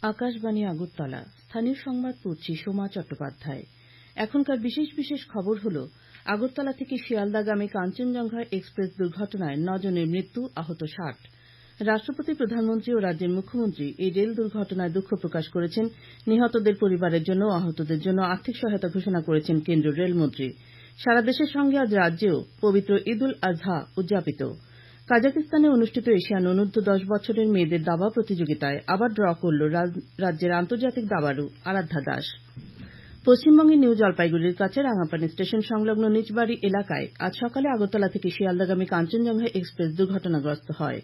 আকাশবাণী আগরতলা স্থানীয় সংবাদ পড়ছি সোমা চট্টোপাধ্যায়। এখনকার বিশেষ বিশেষ খবর হল আগরতলা থেকে শিয়ালদাগামী কাঞ্চনজঙ্ঘা এক্সপ্রেস দুর্ঘটনায় 9 জনের মৃত্যু, আহত 60। রাষ্ট্রপতি, প্রধানমন্ত্রী ও রাজ্যের মুখ্যমন্ত্রী এই রেল দুর্ঘটনায় দুঃখ প্রকাশ করেছেন। নিহতদের পরিবারের জন্য ও আহতদের জন্য আর্থিক সহায়তা ঘোষণা করেছেন কেন্দ্রীয় রেলমন্ত্রী। সারা দেশের সঙ্গে আজ রাজ্যেও পবিত্র ঈদ উল আজহা উদযাপিত। কাজাকিস্তানে অনুষ্ঠিত এশিয়ান অনূর্ধ্ব 10 বছরের মেয়েদের দাবা প্রতিযোগিতায় আবার ড্র করল রাজ্যের আন্তর্জাতিক দাবাড়ু আরাধ্যা দাস। পশ্চিমবঙ্গের নিউ জলপাইগুড়ির কাছে রাঙাপানি স্টেশন সংলগ্ন নিজবাড়ি এলাকায় আজ সকালে আগরতলা থেকে শিয়ালদাগামী কাঞ্চনজঙ্ঘা এক্সপ্রেস দুর্ঘটনাগ্রস্ত হয়।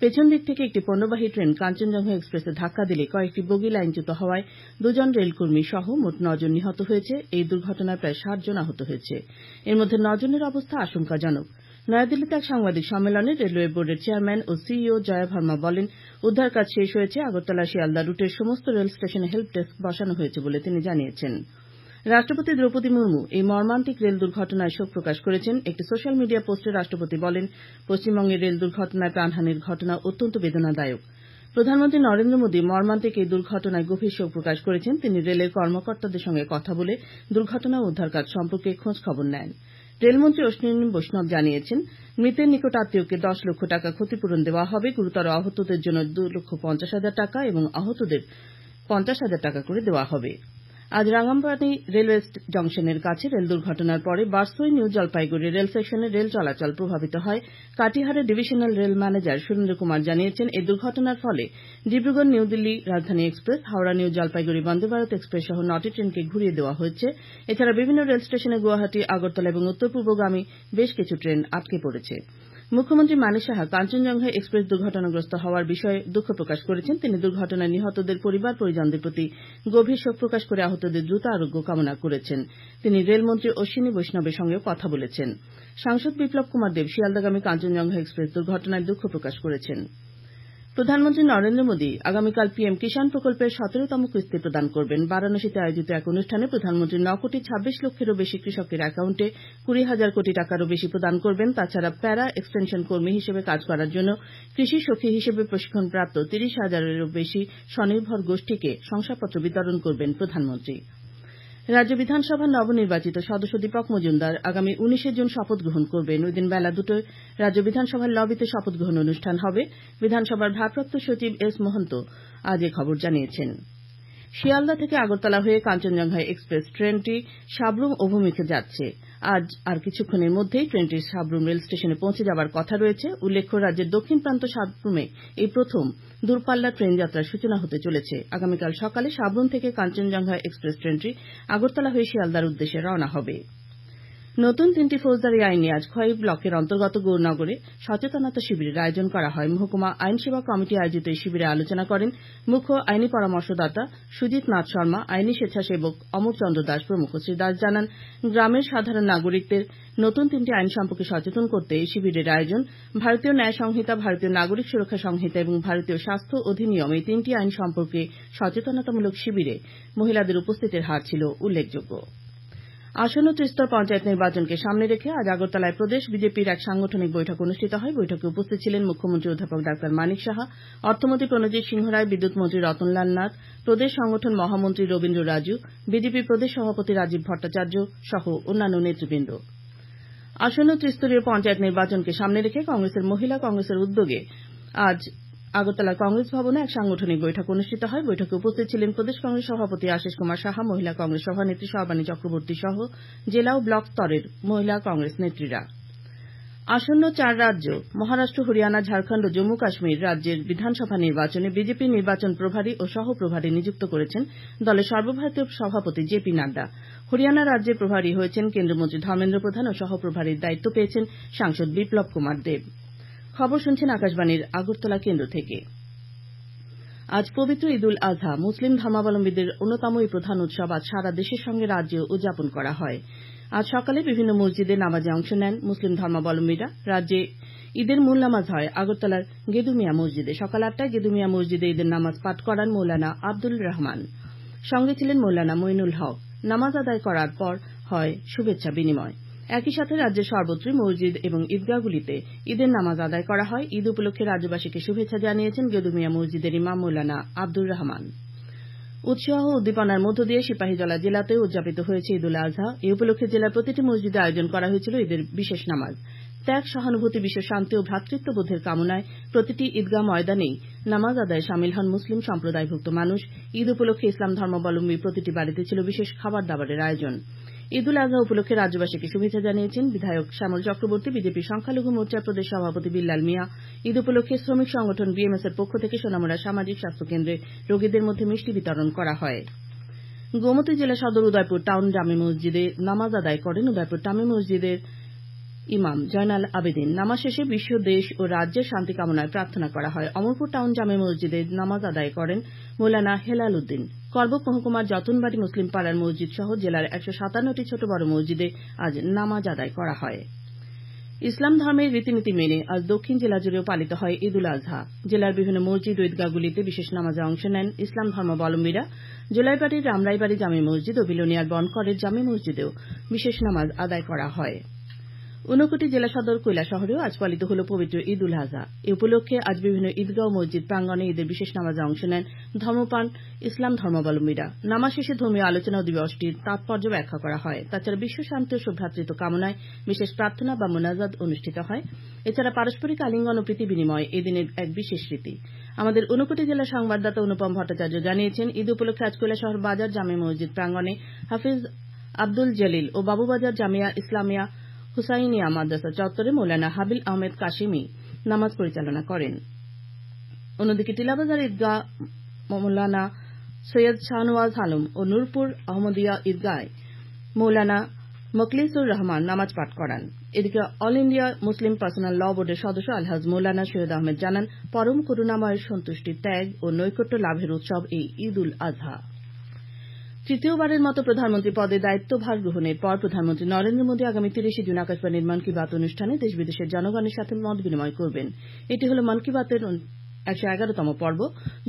পেছন দিক থেকে একটি পণ্যবাহী ট্রেন কাঞ্চনজঙ্ঘা এক্সপ্রেসে ধাক্কা দিলে কয়েকটি বগি লাইনচ্যুত হওয়ায় 2 জন রেলকর্মী সহ মোট 9 জন নিহত হয়েছে। এই দুর্ঘটনায় প্রায় 60 জন আহত হয়েছে। এর মধ্যে 9 জনের অবস্থা আশঙ্কাজনক। নয়াদিল্লিতে এক সাংবাদিক সম্মেলনে রেলওয়ে বোর্ডের চেয়ারম্যান ও সিইও জয়া ভার্মা বলেন, উদ্ধার কাজ শেষ হয়েছে। আগরতলা শিয়ালদা রুটের সমস্ত রেল স্টেশনে হেল্প ডেস্ক বসানো হয়েছে বলে তিনি জানিয়েছেন। রাষ্ট্রপতি দ্রৌপদী মুর্মু এই মর্মান্তিক রেল দুর্ঘটনায় শোক প্রকাশ করেছেন। একটি সোশ্যাল মিডিয়া পোস্টে রাষ্ট্রপতি বলেন, পশ্চিমবঙ্গের রেল দুর্ঘটনায় প্রাণহানির ঘটনা অত্যন্ত বেদনাদায়ক। প্রধানমন্ত্রী নরেন্দ্র মোদী মর্মান্তিক এই দুর্ঘটনায় গভীর শোক প্রকাশ করেছেন। তিনি রেলের কর্মকর্তাদের সঙ্গে কথা বলে দুর্ঘটনা ও উদ্ধার কাজ সম্পর্কে খোঁজ খবর নেন। রেলমন্ত্রী অশ্বিনী বৈষ্ণব জানিয়েছেন, মৃতের নিকট আত্মীয়কে 10 লক্ষ টাকা ক্ষতিপূরণ দেওয়া হবে। গুরুতর আহতদের জন্য 2,50,000 টাকা এবং আহতদের 50,000 টাকা করে দেওয়া হবে। আজ রাঙাপানি রেলওয়ে জংশনের কাছে রেল দুর্ঘটনার পরে বারসই নিউ জলপাইগুড়ি রেল সেকশনে রেল চলাচল প্রভাবিত হয়। কাটিহারের divisional rail manager Surendra Kumar জানিয়েছেন, এই দুর্ঘটনার ফলে Dibrugarh new Delhi Rajdhani express, Howrah new Jalpaiguri Vande Bharat express সহ 9টি ট্রেনকে ঘুরিয়ে দেওয়া হয়েছে। এছাড়া বিভিন্ন রেল স্টেশনে গুয়াহাটি, আগরতলা এবং উত্তর পূর্বগামী বেশ কিছু ট্রেন আটকে পড়েছে। মুখ্যমন্ত্রী মানিক সাহা কাঞ্চনজঙ্ঘা এক্সপ্রেস দুর্ঘটনাগ্রস্ত হওয়ার বিষয়ে দুঃখ প্রকাশ করেছেন। তিনি দুর্ঘটনায় নিহতদের পরিবার পরিজনদের প্রতি গভীর শোক প্রকাশ করে আহতদের দ্রুত আরোগ্য কামনা করেছেন। তিনি রেলমন্ত্রী অশ্বিনী বৈষ্ণবের সঙ্গেও কথা বলেছেন। সাংসদ বিপ্লব কুমার দেব শিয়ালদাগামী কাঞ্চনজঙ্ঘা এক্সপ্রেস দুর্ঘটনায় দুঃখ প্রকাশ করেছেন। প্রধানমন্ত্রী নরেন্দ্র মোদী আগামীকাল পিএম কিষাণ প্রকল্পের 17তম কিস্তি প্রদান করবেন। বারাণসীতে আয়োজিত এক অনুষ্ঠানে প্রধানমন্ত্রী 9 কোটি 26 লক্ষেরও বেশি কৃষকের অ্যাকাউন্টে 20,000 কোটি টাকারও বেশি প্রদান করবেন। তাছাড়া প্যারা এক্সটেনশন কর্মী হিসেবে কাজ করার জন্য কৃষি সখী হিসেবে প্রশিক্ষণপ্রাপ্ত 30,000-এরও বেশি স্বনির্ভর গোষ্ঠীকে শংসাপত্র বিতরণ করবেন প্রধানমন্ত্রী। রাজ্য বিধানসভার নবনির্বাচিত সদস্য দীপক মজুমদার আগামী 19 জুন শপথ গ্রহণ করবেন। ওই দিন বেলা 2টায় রাজ্য বিধানসভার লবিতে শপথ গ্রহণ অনুষ্ঠান হবে। বিধানসভার ভারপ্রাপ্ত সচিব এস মহন্ত আজ এ খবর জানিয়েছেন। শিয়ালদা থেকে আগরতলা হয়ে কাঞ্চনজঙ্ঘা এক্সপ্রেস ট্রেনটি সাব্রুম অভিমুখে যাচ্ছে। আজ আর কিছুক্ষণের মধ্যেই ট্রেনটি সাব্রুম রেল স্টেশনে পৌঁছে যাবার কথা রয়েছে। উল্লেখ্য, রাজ্যের দক্ষিণ প্রান্ত সাব্রুমে এই প্রথম দূরপাল্লার ট্রেন যাত্রার সূচনা হতে চলেছে। আগামীকাল সকালে সাব্রুম থেকে কাঞ্চনজঙ্ঘা এক্সপ্রেস ট্রেনটি আগরতলা হয়ে শিয়ালদার উদ্দেশ্যে রওনা হবে। নতুন 3টি ফৌজদারি আইন নিয়ে আজ খোয়াই ব্লকের অন্তর্গত গৌরনগরে সচেতনতা শিবিরের আয়োজন করা হয়। মহকুমা আইন সেবা কমিটি আয়োজিত এই শিবিরে আলোচনা করেন মুখ্য আইনি পরামর্শদাতা সুজিত নাথ শর্মা, আইনি স্বেচ্ছাসেবক অমর চন্দ্র দাস প্রমুখ। শ্রী দাস জানান, গ্রামের সাধারণ নাগরিকদের নতুন 3টি আইন সম্পর্কে সচেতন করতে এই শিবিরের আয়োজন। ভারতীয় ন্যায় সংহিতা, ভারতীয় নাগরিক সুরক্ষা সংহিতা এবং ভারতীয় স্বাস্থ্য অধিনিয়ম এই 3টি আইন সম্পর্কে সচেতনতামূলক শিবিরে মহিলাদের উপস্থিতির হার ছিল উল্লেখযোগ্য। আসন্ন ত্রিস্তর পঞ্চায়েত নির্বাচনকে সামনে রেখে আজ আগরতলায় প্রদেশ বিজেপির এক সাংগঠনিক বৈঠক অনুষ্ঠিত হয়। বৈঠকে উপস্থিত ছিলেন মুখ্যমন্ত্রী অধ্যাপক ডাক্তার মানিক সাহা, অর্থমন্ত্রী প্রণজিৎ সিংহ রায়, বিদ্যুৎ মন্ত্রী রতনলাল নাথ, প্রদেশ সংগঠন মহামন্ত্রী রবীন্দ্র রাজু, বিজেপি প্রদেশ সভাপতি রাজীব ভট্টাচার্য সহ অন্যান্য নেতৃবৃন্দ। আসন্ন ত্রিস্তরীয় পঞ্চায়েত নির্বাচনকে সামনে রেখে কংগ্রেসের মহিলা কংগ্রেসের উদ্যোগে আজ আগরতলা কংগ্রেস ভবনে এক সাংগঠনিক বৈঠক অনুষ্ঠিত হয়। বৈঠকে উপস্থিত ছিলেন প্রদেশ কংগ্রেস সভাপতি আশিস কুমার সাহা, মহিলা কংগ্রেস সভানেত্রী সর্বাণী চক্রবর্তী সহ জেলা ও ব্লক স্তরের মহিলা কংগ্রেস নেত্রীরা। আসন্ন 4 রাজ্য মহারাষ্ট্র, হরিয়ানা, ঝাড়খণ্ড ও জম্মু কাশ্মীর রাজ্যের বিধানসভা নির্বাচনে বিজেপি নির্বাচন প্রভারী ও সহ প্রভারী নিযুক্ত করেছেন দলের সর্বভারতীয় সভাপতি জেপি নাড্ডা। হরিয়ানা রাজ্যের প্রভারী হয়েছেন কেন্দ্রমন্ত্রী ধর্মেন্দ্র প্রধান ও সহ প্রভারীর দায়িত্ব পেয়েছেন সাংসদ বিপ্লব কুমার দেব। খবর শুনছেন আকাশবাণীর আগরতলা কেন্দ্র থেকে। আজ পবিত্র ঈদ উল আজহা মুসলিম ধর্মাবলম্বীদের অন্যতম এই প্রধান উৎসব আজ সারা দেশের সঙ্গে রাজ্যেও উদযাপন করা হয়। আজ সকালে বিভিন্ন মসজিদে নামাজে অংশ নেন মুসলিম ধর্মাবলম্বীরা। রাজ্যে ঈদের মূল নামাজ হয় আগরতলার গেদুমিয়া মসজিদে। সকাল 8টায় গেদুমিয়া মসজিদে ঈদের নামাজ পাঠ করান মৌলানা আব্দুল রহমান, সঙ্গে ছিলেন মৌলানা মইনুল হক। নামাজ আদায় করার পর হয় শুভেচ্ছা বিনিময়। একই সাথে রাজ্যের সর্বত্রই মসজিদ এবং ঈদগাহগুলিতে ঈদের নামাজ আদায় করা হয়। ঈদ উপলক্ষে রাজ্যবাসীকে শুভেচ্ছা জানিয়েছেন গেদুমিয়া মসজিদের ইমাম মৌলানা আব্দুর রহমান। উৎসাহ ও উদ্দীপনার মধ্য দিয়ে সিপাহীজলা জেলাতেও উদযাপিত হয়েছে ঈদ উল আজহা। এই উপলক্ষে জেলার প্রতিটি মসজিদে আয়োজন করা হয়েছিল ঈদের বিশেষ নামাজ। ত্যাগ, সহানুভূতি, বিশ্ব শান্তি ও ভ্রাতৃত্ববোধের কামনায় প্রতিটি ঈদগাহ ময়দানেই নামাজ আদায়ে শামিল হন মুসলিম সম্প্রদায়ভুক্ত মানুষ। ঈদ উপলক্ষে ইসলাম ধর্মাবলম্বী প্রতিটি বাড়িতে ছিল বিশেষ খাবার দাবারের আয়োজন। ঈদ উল আজহা উপলক্ষে রাজ্যবাসীকে শুভেচ্ছা জানিয়েছেন বিধায়ক শ্যামল চক্রবর্তী। বিজেপি সংখ্যালঘু মোর্চার প্রদেশ সভাপতি বিল্লাল মিয়া। ঈদ উপলক্ষে শ্রমিক সংগঠন বিএমএস এর পক্ষ থেকে সোনামুড়া সামাজিক স্বাস্থ্য কেন্দ্রে রোগীদের মধ্যে মিষ্টি বিতরণ করা হয়। গোমতী জেলা সদর উদয়পুর টাউন জামে মসজিদে নামাজ আদায় করেন উদয়পুর জামে মসজিদের ইমাম জয়নাল আবেদিন। নামাজ শেষে বিশ্ব, দেশ ও রাজ্যের শান্তি কামনায় প্রার্থনা করা হয়। অমরপুর টাউন জামে মসজিদে নামাজ আদায় করেন মৌলানা হেলাল উদ্দিন। করবুক মহকুমার যতনবাড়ি মুসলিম পাড়ার মসজিদ সহ জেলার 157টি ছোট বড় মসজিদে আজ নামাজ আদায় করা হয়। ইসলাম ধর্মের রীতিনীতি মেনে আজ দক্ষিণ জেলা জুড়েও পালিত হয় ঈদ উল আজহা। জেলার বিভিন্ন মসজিদ ও ঈদগাহগুলিতে বিশেষ নামাজে অংশ নেন ইসলাম ধর্মাবলম্বীরা। জোলাইবাড়ির রামরাইবাড়ি জামে মসজিদ ও বিলোনিয়ার বনকরের জামে মসজিদেও বিশেষ নামাজ আদায় করা হয়। ঊনকোটি জেলা সদর কৈলাসহরেও আজ পালিত হল পবিত্র ঈদ উল আজহা। এ উপলক্ষে আজ বিভিন্ন ঈদগাহ ও মসজিদ প্রাঙ্গণে ঈদের বিশেষ নামাজে অংশ নেন ধর্মপ্রাণ ইসলাম ধর্মাবলম্বীরা। নামাজ শেষে ধর্মীয় আলোচনা ও দিবসটির তাৎপর্য ব্যাখ্যা করা হয়। তাছাড়া বিশ্ব শান্তি ও সৌভ্রাতৃত্ব কামনায় বিশেষ প্রার্থনা বা মোনাজাত অনুষ্ঠিত হয়। এছাড়া পারস্পরিক আলিঙ্গন ও প্রীতি বিনিময় এই দিনের এক বিশেষ রীতি। আমাদের ঊনকোটি জেলার সংবাদদাতা অনুপম ভট্টাচার্য জানিয়েছেন, ঈদ উপলক্ষে আজ কৈলাসহর বাজার জামে মসজিদ প্রাঙ্গণে হাফিজ আব্দুল জলিল ও বাবুবাজার জামিয়া ইসলামিয়া হুসাইনিয়া মাদ্রাসা চত্বরে মৌলানা হাবিল আহমেদ কাশিমি নামাজ পরিচালনা করেন। অন্যদিকে টিলাবাজার ঈদগাহ মৌলানা সৈয়দ শাহনওয়াজ আলম ও নূরপুর আহমদিয়া ঈদগাহে মৌলানা মকলিসুর রহমান নামাজ পাঠ করান। এদিকে অল ইন্ডিয়া মুসলিম পার্সোনাল ল বোর্ডের সদস্য আলহাজ মৌলানা সৈয়দ আহমেদ জানান, পরম করুণাময়ের সন্তুষ্টি, ত্যাগ ও নৈকট্য লাভের উৎসব এই ঈদ উল আজহা। তৃতীয়বারের মতো প্রধানমন্ত্রী পদে দায়িত্বভার গ্রহণের পর প্রধানমন্ত্রী নরেন্দ্র মোদী আগামী 30 জুন আকাশবাণীর মন কি বাত অনুষ্ঠানে দেশ বিদেশের জনগণের সাথে মত বিনিময় করবেন। এটি হল মন কি বাতের 111তম পর্ব।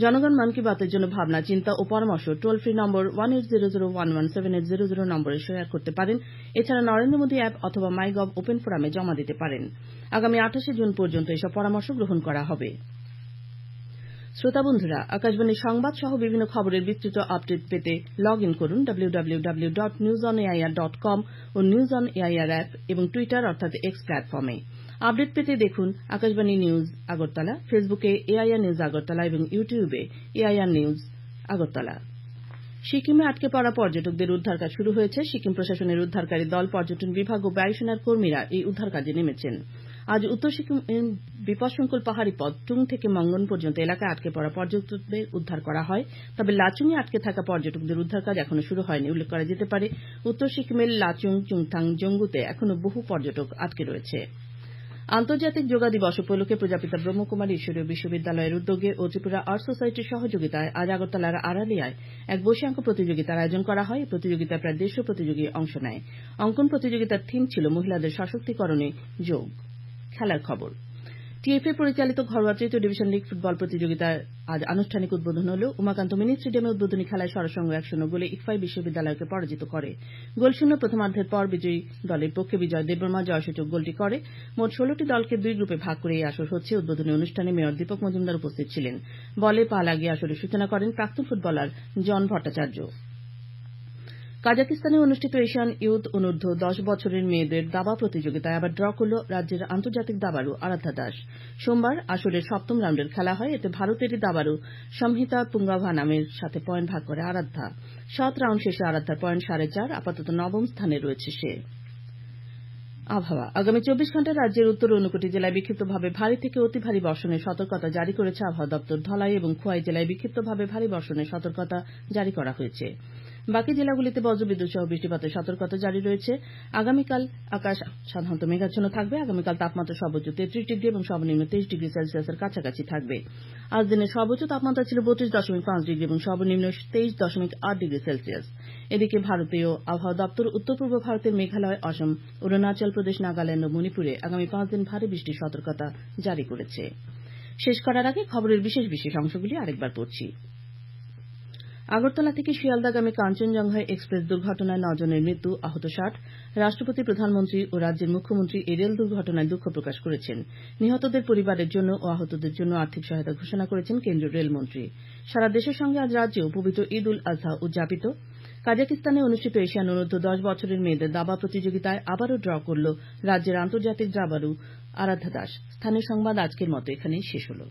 জনগণ মন কি বাতের জন্য ভাবনা, চিন্তা ও পরামর্শ টোল ফ্রি নম্বর 1800117800 নম্বরে শেয়ার করতে পারেন। এছাড়া নরেন্দ্র মোদী অ্যাপ অথবা মাই গভ ওপেন ফোরামে জমা দিতে পারেন। আগামী 28 জুন পর্যন্ত এসব পরামর্শ গ্রহণ করা হবে। শ্রোতা বন্ধুরা, আকাশবাণীর সংবাদ সহ বিভিন্ন খবরের বিস্তৃত আপডেট পেতে লগ ইন করুন www.newsonair.com ও নিউজ অন এআইআর অ্যাপ এবং টুইটার অর্থাৎ এক্স প্ল্যাটফর্মে। আপডেট পেতে দেখুন আকাশবাণী নিউজ আগরতলা, ফেসবুকে এআইআর নিউজ আগরতলা এবং ইউটিউবে এআইআর নিউজ আগরতলা। সিকিমে আটকে পড়া পর্যটকদের উদ্ধার কাজ শুরু হয়েছে। সিকিম প্রশাসনের উদ্ধারকারী দল, পর্যটন বিভাগ ও বায়ুসেনার কর্মীরা এই উদ্ধার কাজে নেমেছেন। আজ উত্তর সিকিমের বিপদসংকুল পাহাড়ি পথ টুং থেকে মঙ্গন পর্যন্ত এলাকায় আটকে পড়া পর্যটকদের উদ্ধার করা হয়। তবে লাচুংয়ে আটকে থাকা পর্যটকদের উদ্ধার কাজ এখনো শুরু হয়নি। উল্লেখ করা যেতে পারে, উত্তর সিকিমের লাচুং, চুংথাং, জঙ্গুতে এখনো বহু পর্যটক আটকে রয়েছে। আন্তর্জাতিক যোগা দিবস উপলক্ষে প্রজাপিতা ব্রহ্মকুমারী ঈশ্বরীয় বিশ্ববিদ্যালয়ের উদ্যোগে ও ত্রিপুরা আর্ট সোসাইটির সহযোগিতায় আজ আগরতলার আড়ালিয়ায় এক বৈশাঙ্ক প্রতিযোগিতার আয়োজন করা হয়। এই প্রতিযোগিতায় প্রায় 150 প্রতিযোগী অংশ নেয়। অঙ্কন প্রতিযোগিতার থিম ছিল মহিলাদের সশক্তিকরণে যোগ। খেলার খবর। টিএফএ পরিচালিত ঘরোয়া তৃতীয় ডিভিশন লীগ ফুটবল প্রতিযোগিতার আজ আনুষ্ঠানিক উদ্বোধন হল। উমাকান্ত মিনি স্টেডিয়ামে উদ্বোধনী খেলায় সরসংঘ 1-0 গোলে ইকফাই বিশ্ববিদ্যালয়কে পরাজিত করে। গোলশূন্য প্রথমার্ধের পর বিজয়ী দলের পক্ষে বিজয় দেববর্মা জয়সূচক গোলটি করে। মোট 16টি দলকে 2 গ্রুপে ভাগ করে এই আসর হচ্ছে। উদ্বোধনী অনুষ্ঠানে মেয়র দীপক মজুমদার উপস্থিত ছিলেন। বলে পা লাগিয়ে আসরের সূচনা করেন প্রাক্তন ফুটবলার জন ভট্টাচার্য। কাজাকিস্তানে অনুষ্ঠিত এশিয়ান ইউথ অনূর্ধ্ব 10 বছরের মেয়েদের দাবা প্রতিযোগিতায় আবার ড্র করল রাজ্যের আন্তর্জাতিক দাবাড়ু আরাধ্যা দাস। সোমবার আসরের 7ম রাউন্ডের খেলা হয়। এতে ভারতেরই দাবাড়ু সংহিতা পুঙ্গাভা নামের সাথে পয়েন্ট ভাগ করে আরাধ্যা। 7 রাউন্ড শেষে আরাধ্যার পয়েন্ট 4.5, আপাতত 9ম স্থানে রয়েছে সে। আবহাওয়া। আগামী 24 ঘন্টায় রাজ্যের উত্তর ঊনকোটি জেলায় বিক্ষিপ্তভাবে ভারী থেকে অতি ভারী বর্ষণের সতর্কতা জারি করেছে আবহাওয়া দপ্তর। ধলাই এবং খোয়াই জেলায় বিক্ষিপ্তভাবে ভারী বর্ষণের সতর্কতা জারি করা হয়েছে। বাকি জেলাগুলিতে বজ্রবিদ্যুৎ সহ বৃষ্টিপাতের সতর্কতা জারি রয়েছে। আগামীকাল আকাশ সাধারণত মেঘাচ্ছন্ন থাকবে। আগামীকাল তাপমাত্রা সর্বোচ্চ 33 ডিগ্রি এবং সর্বনিম্ন 23 ডিগ্রি সেলসিয়াসের কাছাকাছি থাকবে। আজ দিনের সর্বোচ্চ তাপমাত্রা ছিল 32.5 ডিগ্রি এবং সর্বনিম্ন 23.8 ডিগ্রি সেলসিয়াস। এদিকে ভারতীয় আবহাওয়া দপ্তর উত্তর পূর্ব ভারতের মেঘালয়, অসম, অরুণাচল প্রদেশ, নাগাল্যান্ড ও মণিপুরে আগামী 5 দিন ভারী বৃষ্টির সতর্কতা জারি করেছে। শেষ করার আগে খবরের বিশেষ বিশেষ অংশগুলি আরেকবার পড়ছি। আগরতলা থেকে শিয়ালদাগামী কাঞ্চনজঙ্ঘা এক্সপ্রেস দুর্ঘটনায় 9 জনের মৃত্যু, আহত 60। রাষ্ট্রপতি, প্রধানমন্ত্রী ও রাজ্যের মুখ্যমন্ত্রী এই রেল দুর্ঘটনায় দুঃখ প্রকাশ করেছেন। নিহতদের পরিবারের জন্য ও আহতদের জন্য আর্থিক সহায়তা ঘোষণা করেছেন কেন্দ্রীয় রেলমন্ত্রী। সারা দেশের সঙ্গে আজ রাজ্যেও পবিত্র ঈদ উল আজহা উদযাপিত। কাজাকিস্তানে অনুষ্ঠিত এশিয়ান অনূর্ধ্ব 10 বছরের মেয়েদের দাবা প্রতিযোগিতায় আবারও ড্র করল রাজ্যের আন্তর্জাতিক দাবাড়ু আরাধ্যা দাস। স্থানীয় সংবাদ আজকের মতো এখানেই শেষ হল।